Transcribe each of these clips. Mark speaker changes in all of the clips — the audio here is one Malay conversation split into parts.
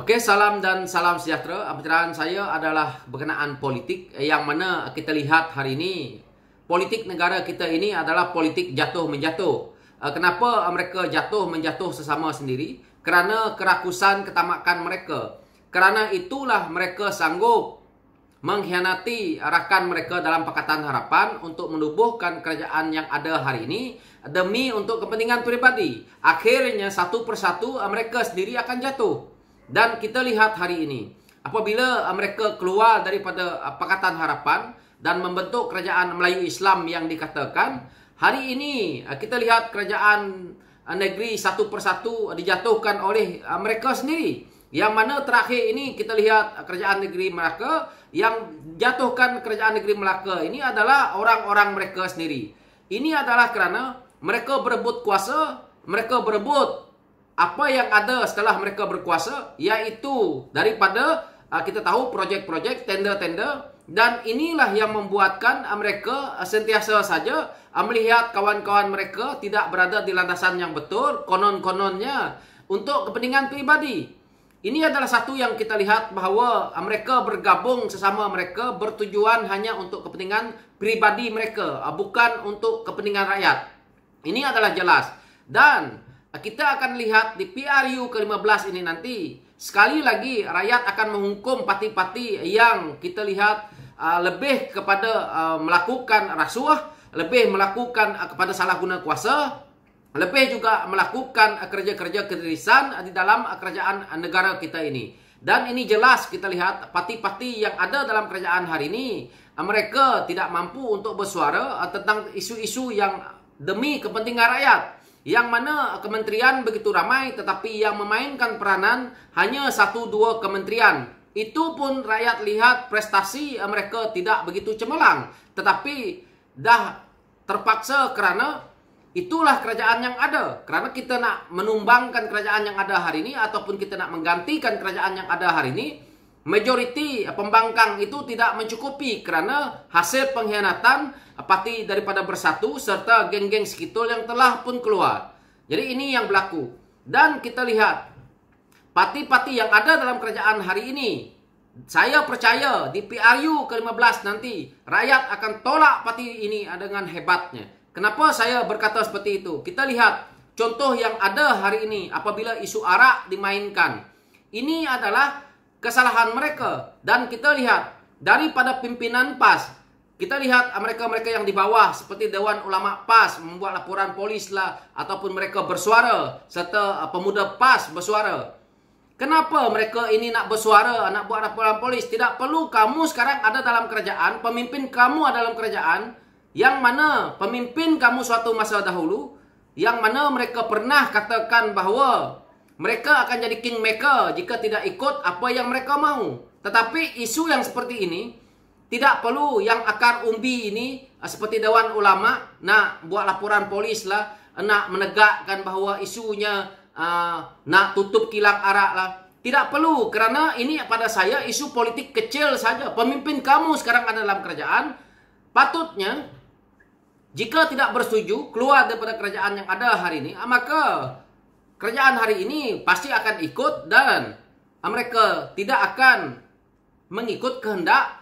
Speaker 1: Oke, salam dan salam sejahtera. Pembicaraan saya adalah berkenaan politik yang mana kita lihat hari ini politik negara kita ini adalah politik jatuh menjatuh. Kenapa mereka jatuh menjatuh sesama sendiri? Kerana kerakusan ketamakan mereka. Kerana itulah mereka sanggup mengkhianati rakan mereka dalam Pakatan Harapan untuk menubuhkan kerajaan yang ada hari ini demi untuk kepentingan pribadi. Akhirnya satu persatu mereka sendiri akan jatuh. Dan kita lihat hari ini, apabila mereka keluar daripada Pakatan Harapan dan membentuk kerajaan Melayu Islam yang dikatakan, hari ini kita lihat kerajaan negeri satu persatu dijatuhkan oleh mereka sendiri. Yang mana terakhir ini kita lihat kerajaan negeri Melaka, yang jatuhkan kerajaan negeri Melaka ini adalah orang-orang mereka sendiri. Ini adalah kerana mereka berebut kuasa, mereka berebut apa yang ada setelah mereka berkuasa, iaitu daripada kita tahu projek-projek, tender-tender, dan inilah yang membuatkan mereka sentiasa saja melihat kawan-kawan mereka tidak berada di landasan yang betul, konon-kononnya untuk kepentingan pribadi. Ini adalah satu yang kita lihat bahawa mereka bergabung sesama mereka bertujuan hanya untuk kepentingan pribadi mereka, bukan untuk kepentingan rakyat. Ini adalah jelas. Dan kita akan lihat di PRU ke-15 ini nanti, sekali lagi rakyat akan menghukum parti-parti yang kita lihat lebih kepada melakukan rasuah, lebih melakukan kepada salah guna kuasa, lebih juga melakukan kerja-kerja ketirisan di dalam kerajaan negara kita ini. Dan ini jelas kita lihat parti-parti yang ada dalam kerajaan hari ini, mereka tidak mampu untuk bersuara tentang isu-isu yang demi kepentingan rakyat. Yang mana kementerian begitu ramai, tetapi yang memainkan peranan hanya 1-2 kementerian. Itu pun rakyat lihat prestasi mereka tidak begitu cemerlang. Tetapi dah terpaksa kerana itulah kerajaan yang ada. Kerana kita nak menumbangkan kerajaan yang ada hari ini, ataupun kita nak menggantikan kerajaan yang ada hari ini, majoriti pembangkang itu tidak mencukupi kerana hasil pengkhianatan parti daripada Bersatu serta geng-geng sekitul yang telah pun keluar. Jadi ini yang berlaku. Dan kita lihat parti-parti yang ada dalam kerajaan hari ini, saya percaya di PRU ke-15 nanti rakyat akan tolak parti ini dengan hebatnya. Kenapa saya berkata seperti itu? Kita lihat contoh yang ada hari ini apabila isu arak dimainkan. Ini adalah kesalahan mereka. Dan kita lihat daripada pimpinan PAS, kita lihat mereka-mereka yang di bawah seperti Dewan Ulama PAS membuat laporan polis lah, ataupun mereka bersuara, serta pemuda PAS bersuara. Kenapa mereka ini nak bersuara, nak buat laporan polis? Tidak perlu. Kamu sekarang ada dalam kerajaan, pemimpin kamu ada dalam kerajaan, yang mana pemimpin kamu suatu masa dahulu, yang mana mereka pernah katakan bahawa mereka akan jadi kingmaker jika tidak ikut apa yang mereka mahu. Tetapi isu yang seperti ini tidak perlu yang akar umbi ini seperti Dewan Ulama nak buat laporan polis lah, nak menegakkan bahawa isunya nak tutup kilang arak lah. Tidak perlu, kerana ini pada saya isu politik kecil saja. Pemimpin kamu sekarang ada dalam kerajaan, patutnya jika tidak bersetuju keluar daripada kerajaan yang ada hari ini, maka kerajaan hari ini pasti akan ikut dan mereka tidak akan mengikut kehendak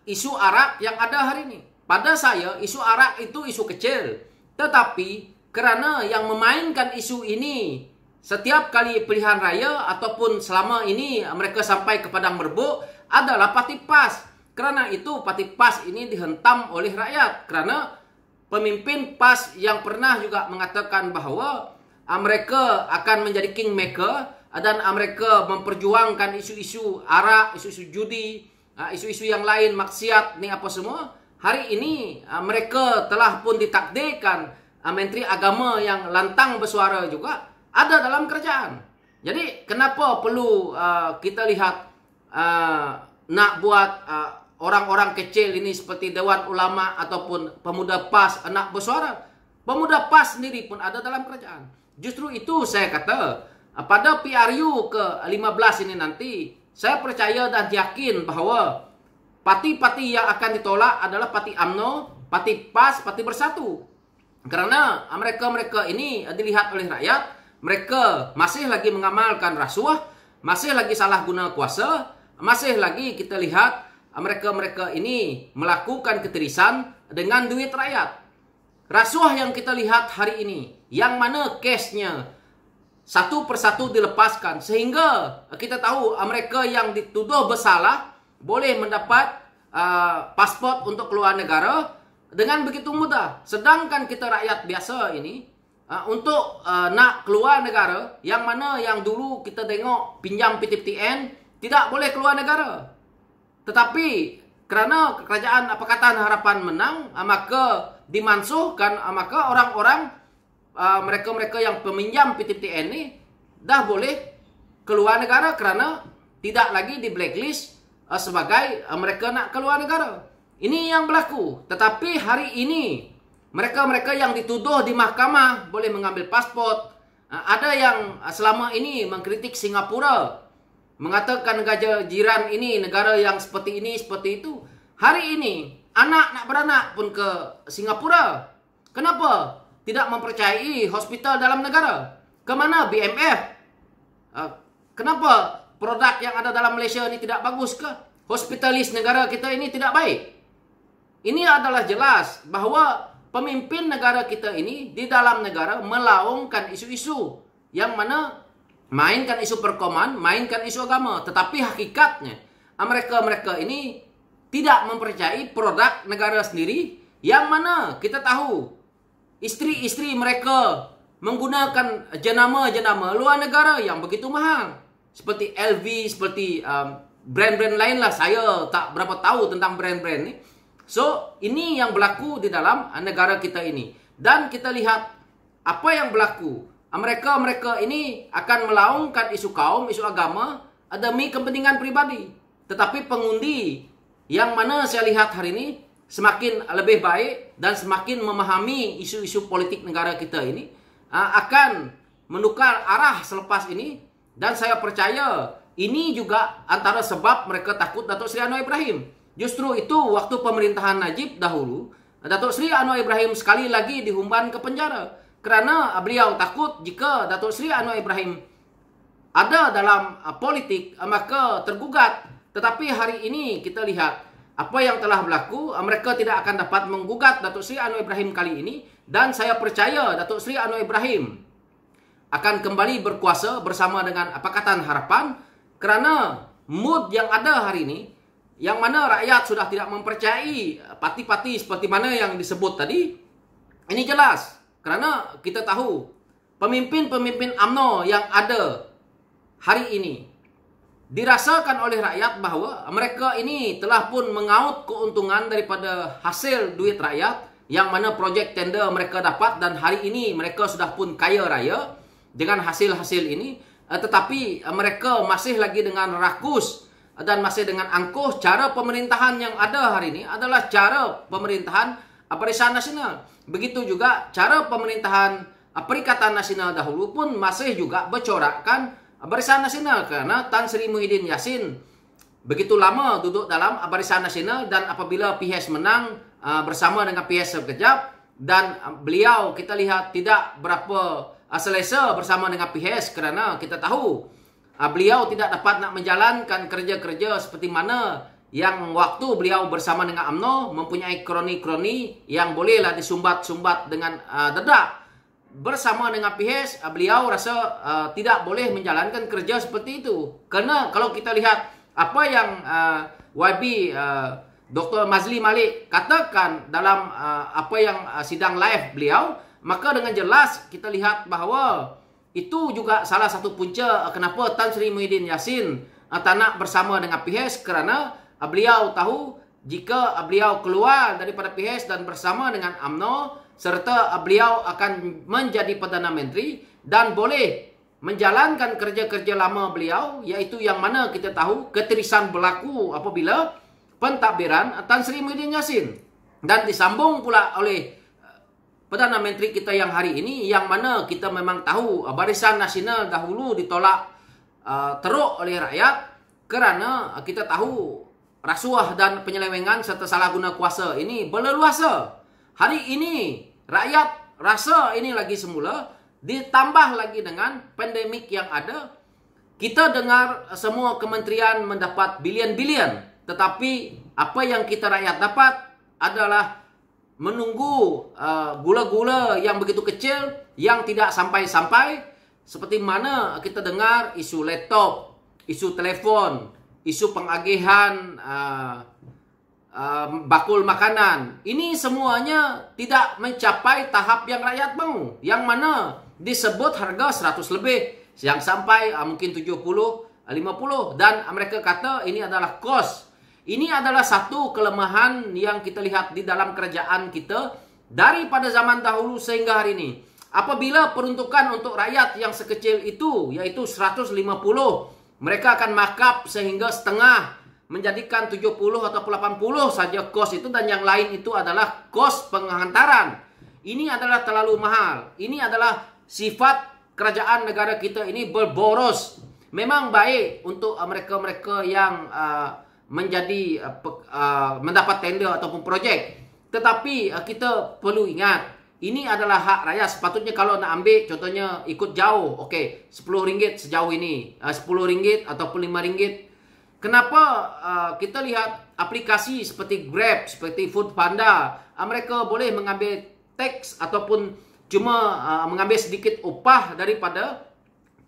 Speaker 1: isu arak yang ada hari ini. Pada saya, isu arak itu isu kecil. Tetapi, kerana yang memainkan isu ini setiap kali pilihan raya ataupun selama ini mereka sampai ke padang merebut adalah parti PAS. Kerana itu, parti PAS ini dihentam oleh rakyat. Kerana pemimpin PAS yang pernah juga mengatakan bahawa mereka akan menjadi kingmaker dan mereka memperjuangkan isu-isu arak, isu-isu judi, isu-isu yang lain, maksiat ni apa semua. Hari ini mereka telah pun ditakdirkan Menteri Agama yang lantang bersuara juga ada dalam kerajaan. Jadi kenapa perlu kita lihat nak buat orang-orang kecil ini seperti Dewan Ulama ataupun pemuda PAS nak bersuara? Pemuda PAS sendiri pun ada dalam kerajaan. Justru itu saya kata pada PRU ke-15 ini nanti, saya percaya dan yakin bahawa parti-parti yang akan ditolak adalah parti UMNO, parti PAS, parti Bersatu. Kerana mereka-mereka ini dilihat oleh rakyat, mereka masih lagi mengamalkan rasuah, masih lagi salah guna kuasa, masih lagi kita lihat mereka-mereka ini melakukan ketirisan dengan duit rakyat. Rasuah yang kita lihat hari ini, yang mana kesnya satu persatu dilepaskan, sehingga kita tahu mereka yang dituduh bersalah boleh mendapat pasport untuk keluar negara dengan begitu mudah. Sedangkan kita rakyat biasa ini untuk nak keluar negara, yang mana yang dulu kita tengok pinjam PTPTN tidak boleh keluar negara. Tetapi kerana kerajaan Pakatan Harapan menang, maka dimansuhkan, maka orang-orang mereka-mereka yang peminjam PTPTN ini dah boleh keluar negara kerana tidak lagi di blacklist sebagai mereka nak keluar negara. Ini yang berlaku. Tetapi hari ini mereka-mereka yang dituduh di mahkamah boleh mengambil pasport. Ada yang selama ini mengkritik Singapura, mengatakan negara jiran ini negara yang seperti ini, seperti itu. Hari ini anak nak beranak pun ke Singapura. Kenapa? Tidak mempercayai hospital dalam negara. Kemana BMF? Kenapa produk yang ada dalam Malaysia ini tidak bagus ke? Hospitalis negara kita ini tidak baik. Ini adalah jelas bahawa pemimpin negara kita ini di dalam negara melaungkan isu-isu yang mana mainkan isu perkoman, mainkan isu agama. Tetapi hakikatnya mereka-mereka ini tidak mempercayai produk negara sendiri, yang mana kita tahu isteri-isteri mereka menggunakan jenama-jenama luar negara yang begitu mahal. Seperti LV, seperti brand-brand lain lah. Saya tak berapa tahu tentang brand-brand ni. So, ini yang berlaku di dalam negara kita ini. Dan kita lihat apa yang berlaku. Mereka-mereka ini akan melaungkan isu kaum, isu agama demi kepentingan pribadi. Tetapi pengundi yang mana saya lihat hari ini semakin lebih baik dan semakin memahami isu-isu politik negara kita ini akan menukar arah selepas ini. Dan saya percaya ini juga antara sebab mereka takut Datuk Seri Anwar Ibrahim. Justru itu waktu pemerintahan Najib dahulu, Datuk Seri Anwar Ibrahim sekali lagi dihumban ke penjara. Kerana beliau takut jika Datuk Seri Anwar Ibrahim ada dalam politik, maka tergugat. Tetapi hari ini kita lihat apa yang telah berlaku, mereka tidak akan dapat menggugat Datuk Seri Anwar Ibrahim kali ini. Dan saya percaya Datuk Seri Anwar Ibrahim akan kembali berkuasa bersama dengan Pakatan Harapan. Kerana mood yang ada hari ini, yang mana rakyat sudah tidak mempercayai parti-parti seperti mana yang disebut tadi, ini jelas. Kerana kita tahu pemimpin-pemimpin UMNO yang ada hari ini dirasakan oleh rakyat bahawa mereka ini telah pun mengaut keuntungan daripada hasil duit rakyat, yang mana projek tender mereka dapat, dan hari ini mereka sudah pun kaya raya dengan hasil-hasil ini. Tetapi mereka masih lagi dengan rakus dan masih dengan angkuh. Cara pemerintahan yang ada hari ini adalah cara pemerintahan Barisan Nasional. Begitu juga cara pemerintahan Perikatan Nasional dahulu pun masih juga bercorakkan Barisan Nasional. Kerana Tan Sri Muhyiddin Yassin begitu lama duduk dalam Barisan Nasional, dan apabila PHS menang bersama dengan PHS sekejap, dan beliau kita lihat tidak berapa selesa bersama dengan PHS, kerana kita tahu beliau tidak dapat nak menjalankan kerja-kerja seperti mana yang waktu beliau bersama dengan UMNO mempunyai kroni-kroni yang bolehlah disumbat-sumbat dengan dedak. Bersama dengan PHS, beliau rasa tidak boleh menjalankan kerja seperti itu. Kerana kalau kita lihat apa yang YB Dr. Mazli Malik katakan dalam apa yang sidang live beliau, maka dengan jelas kita lihat bahawa itu juga salah satu punca kenapa Tan Sri Muhyiddin Yassin tak nak bersama dengan PHS. Kerana beliau tahu jika beliau keluar daripada PHS dan bersama dengan UMNO, serta beliau akan menjadi Perdana Menteri dan boleh menjalankan kerja-kerja lama beliau, iaitu yang mana kita tahu ketirisan berlaku apabila pentadbiran Tan Sri Muhyiddin Yassin. Dan disambung pula oleh Perdana Menteri kita yang hari ini, yang mana kita memang tahu Barisan Nasional dahulu ditolak teruk oleh rakyat kerana kita tahu rasuah dan penyelewengan serta salah guna kuasa ini berleluasa. Hari ini rakyat rasa ini lagi semula, ditambah lagi dengan pandemik yang ada. Kita dengar semua kementerian mendapat bilion-bilion, tetapi apa yang kita rakyat dapat adalah menunggu gula-gula yang begitu kecil yang tidak sampai-sampai, seperti mana kita dengar isu laptop, isu telepon, isu pengagihan bakul makanan. Ini semuanya tidak mencapai tahap yang rakyat mau, yang mana disebut harga 100 lebih, yang sampai mungkin 70, 50, dan mereka kata ini adalah kos. Ini adalah satu kelemahan yang kita lihat di dalam kerajaan kita daripada zaman dahulu sehingga hari ini. Apabila peruntukan untuk rakyat yang sekecil itu, yaitu 150, mereka akan markup sehingga setengah, menjadikan 70 atau 80 saja kos itu, dan yang lain itu adalah kos penghantaran. Ini adalah terlalu mahal. Ini adalah sifat kerajaan negara kita ini berboros. Memang baik untuk mereka-mereka yang mendapat tender ataupun projek. Tetapi kita perlu ingat, ini adalah hak rakyat. Sepatutnya kalau nak ambil contohnya ikut jauh, okey, RM10 sejauh ini, RM10 ataupun RM5. Kenapa kita lihat aplikasi seperti Grab, seperti Foodpanda, mereka boleh mengambil teks ataupun cuma mengambil sedikit upah daripada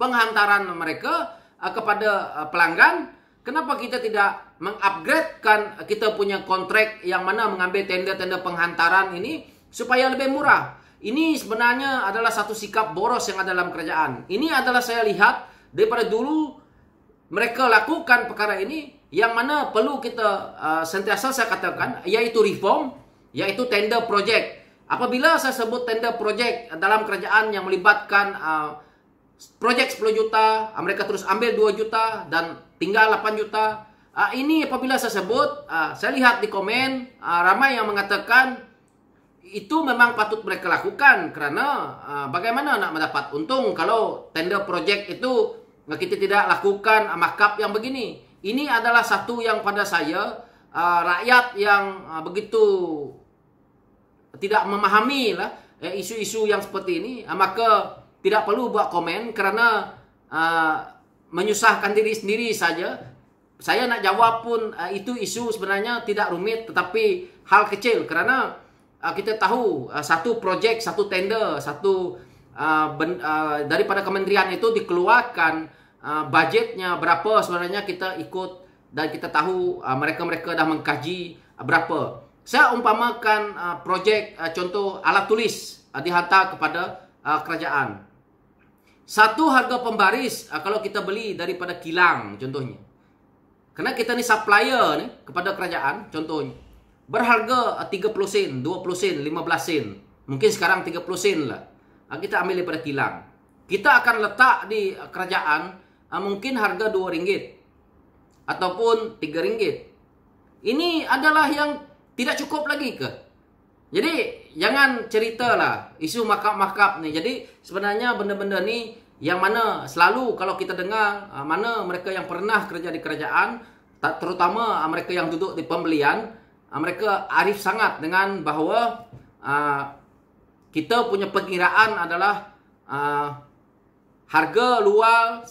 Speaker 1: penghantaran mereka kepada pelanggan. Kenapa kita tidak mengupgradekan kita punya kontrak yang mana mengambil tender-tender penghantaran ini supaya lebih murah? Ini sebenarnya adalah satu sikap boros yang ada dalam kerajaan. Ini adalah saya lihat daripada dulu mereka lakukan perkara ini, yang mana perlu kita sentiasa saya katakan, yaitu reform, yaitu tender projek. Apabila saya sebut tender projek dalam kerajaan yang melibatkan projek 10 juta, mereka terus ambil 2 juta dan tinggal 8 juta. Ini apabila saya sebut, saya lihat di komen ramai yang mengatakan itu memang patut mereka lakukan, kerana bagaimana nak mendapat untung kalau tender projek itu kita tidak lakukan markup yang begini. Ini adalah satu yang pada saya rakyat yang begitu tidak memahami lah isu-isu yang seperti ini, maka tidak perlu buat komen kerana menyusahkan diri sendiri saja. Saya nak jawab pun itu isu sebenarnya tidak rumit, tetapi hal kecil, kerana kita tahu satu projek, satu tender, daripada kementerian itu dikeluarkan budgetnya berapa sebenarnya kita ikut, dan kita tahu mereka-mereka dah mengkaji berapa. Saya umpamakan projek contoh alat tulis dihantar kepada kerajaan. Satu harga pembaris kalau kita beli daripada kilang contohnya. Kerana kita ni supplier ni kepada kerajaan contohnya, berharga 30 sen, 20 sen, 15 sen. Mungkin sekarang 30 sen lah. Kita ambil daripada kilang. Kita akan letak di kerajaan mungkin harga RM2 ataupun RM3. Ini adalah yang tidak cukup lagi ke? Jadi jangan ceritalah isu markup-markup ni. Jadi sebenarnya benda-benda ni yang mana selalu kalau kita dengar mana mereka yang pernah kerja di kerajaan, terutama mereka yang duduk di pembelian, mereka arif sangat dengan bahawa kita punya perkiraan adalah harga luar 1,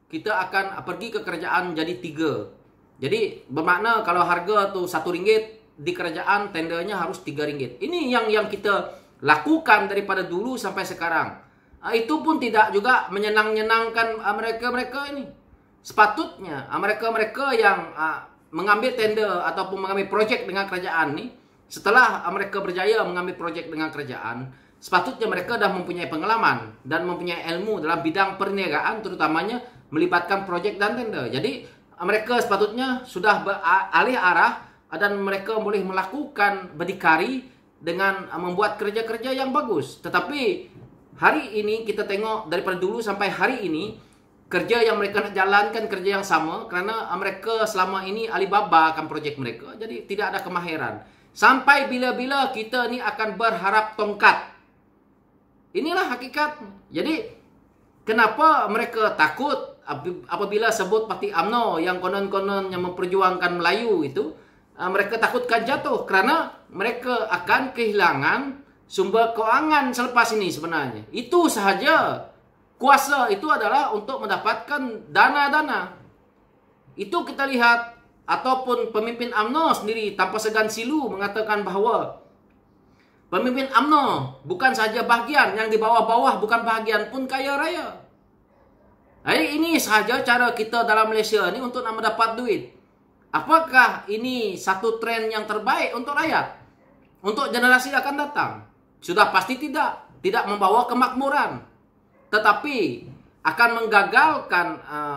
Speaker 1: kita akan pergi ke kerajaan jadi 3. Jadi bermakna kalau harga tu RM1 di kerajaan, tendernya harus RM3. Ini yang kita lakukan daripada dulu sampai sekarang. Itu pun tidak juga menyenang-nyenangkan mereka-mereka ini. Sepatutnya mereka-mereka yang mengambil tender ataupun mengambil projek dengan kerajaan ni, setelah mereka berjaya mengambil projek dengan kerajaan, sepatutnya mereka dah mempunyai pengalaman dan mempunyai ilmu dalam bidang perniagaan, terutamanya melibatkan projek dan tender. Jadi mereka sepatutnya sudah beralih arah dan mereka boleh melakukan berdikari dengan membuat kerja-kerja yang bagus. Tetapi hari ini kita tengok daripada dulu sampai hari ini, kerja yang mereka nak jalankan kerja yang sama, kerana mereka selama ini Alibaba akan projek mereka. Jadi tidak ada kemahiran. Sampai bila-bila kita ni akan berharap tongkat. Inilah hakikat. Jadi kenapa mereka takut apabila sebut parti UMNO yang konon-konon yang memperjuangkan Melayu itu, mereka takutkan jatuh kerana mereka akan kehilangan sumber kewangan selepas ini sebenarnya. Itu sahaja kuasa itu adalah untuk mendapatkan dana-dana. Itu kita lihat, ataupun pemimpin UMNO sendiri tanpa segan silu mengatakan bahwa pemimpin UMNO bukan saja bahagian, yang di bawah-bawah bukan bahagian pun kaya raya. Ini sahaja cara kita dalam Malaysia ni untuk nak mendapat duit. Apakah ini satu tren yang terbaik untuk rakyat? Untuk generasi akan datang? Sudah pasti tidak. Tidak membawa kemakmuran. Tetapi akan menggagalkan,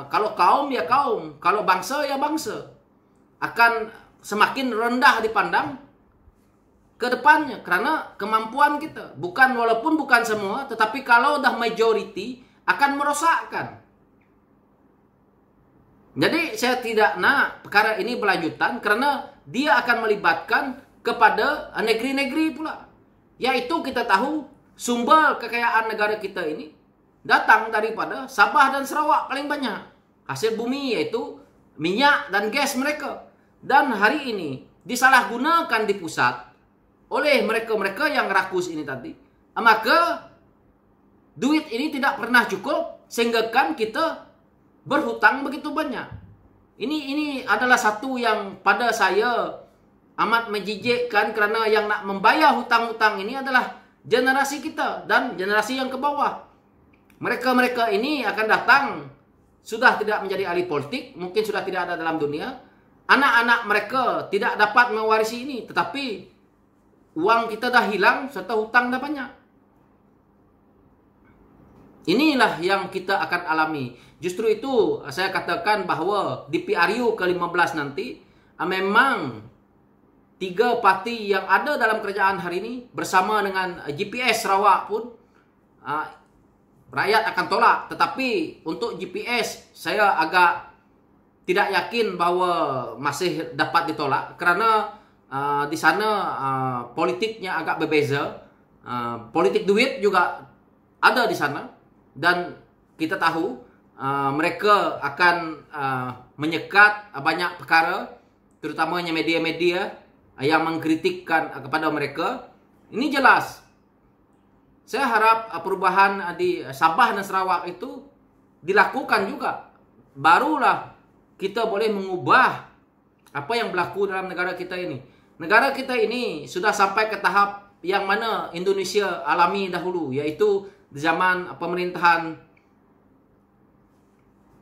Speaker 1: kalau kaum ya kaum, kalau bangsa ya bangsa. Akan semakin rendah dipandang ke depannya. Karena kemampuan kita. Walaupun bukan semua, tetapi kalau dah majority, akan merosakkan. Jadi saya tidak nak perkara ini berlanjutan karena dia akan melibatkan kepada negeri-negeri pula. Yaitu kita tahu sumber kekayaan negara kita ini datang daripada Sabah dan Sarawak paling banyak. Hasil bumi yaitu minyak dan gas mereka. Dan hari ini disalahgunakan di pusat oleh mereka-mereka yang rakus ini tadi. Maka duit ini tidak pernah cukup sehingga kan kita berhutang begitu banyak. Ini adalah satu yang pada saya amat menjijikkan kerana yang nak membayar hutang-hutang ini adalah generasi kita dan generasi yang ke bawah. Mereka-mereka ini akan datang sudah tidak menjadi ahli politik, mungkin sudah tidak ada dalam dunia. Anak-anak mereka tidak dapat mewarisi ini, tetapi uang kita dah hilang serta hutang dah banyak. Inilah yang kita akan alami. Justru itu saya katakan bahawa di PRU ke-15 nanti memang 3 parti yang ada dalam kerajaan hari ini bersama dengan GPS Sarawak pun rakyat akan tolak. Tetapi untuk GPS saya agak tidak yakin bahawa masih dapat ditolak kerana di sana politiknya agak berbeza. Politik duit juga ada di sana. Dan kita tahu mereka akan menyekat banyak perkara, terutamanya media-media yang mengkritikkan kepada mereka. Ini jelas. Saya harap perubahan di Sabah dan Sarawak itu dilakukan juga. Barulah kita boleh mengubah apa yang berlaku dalam negara kita ini. Negara kita ini sudah sampai ke tahap yang mana Indonesia alami dahulu, yaitu di zaman pemerintahan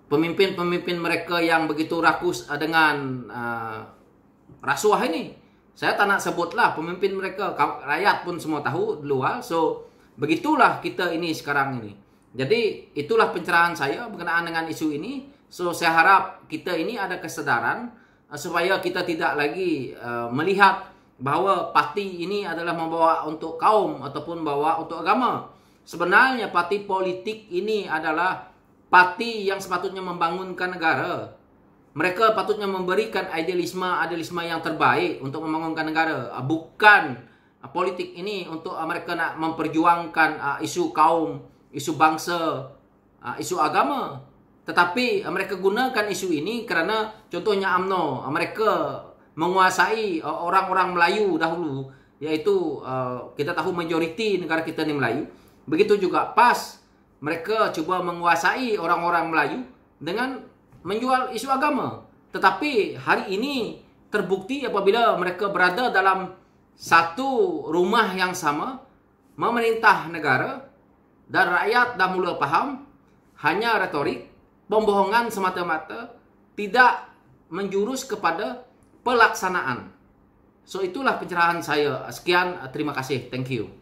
Speaker 1: pemimpin-pemimpin mereka yang begitu rakus dengan rasuah ini. Saya tak nak sebutlah pemimpin mereka, rakyat pun semua tahu di luar. So begitulah kita ini sekarang ini. Jadi itulah pencerahan saya berkenaan dengan isu ini. So saya harap kita ini ada kesadaran supaya kita tidak lagi melihat bahawa parti ini adalah membawa untuk kaum ataupun membawa untuk agama. Sebenarnya parti politik ini adalah parti yang sepatutnya membangunkan negara. Mereka patutnya memberikan idealisme yang terbaik untuk membangunkan negara. Bukan politik ini untuk mereka nak memperjuangkan isu kaum, isu bangsa, isu agama. Tetapi mereka gunakan isu ini kerana contohnya UMNO. Mereka menguasai orang-orang Melayu dahulu. Iaitu kita tahu majoriti negara kita ni Melayu. Begitu juga PAS, mereka cuba menguasai orang-orang Melayu dengan menjual isu agama. Tetapi hari ini terbukti apabila mereka berada dalam satu rumah yang sama, memerintah negara, dan rakyat dah mula faham, hanya retorik, pembohongan semata-mata, tidak menjurus kepada pelaksanaan. So itulah pencerahan saya. Sekian, terima kasih. Thank you.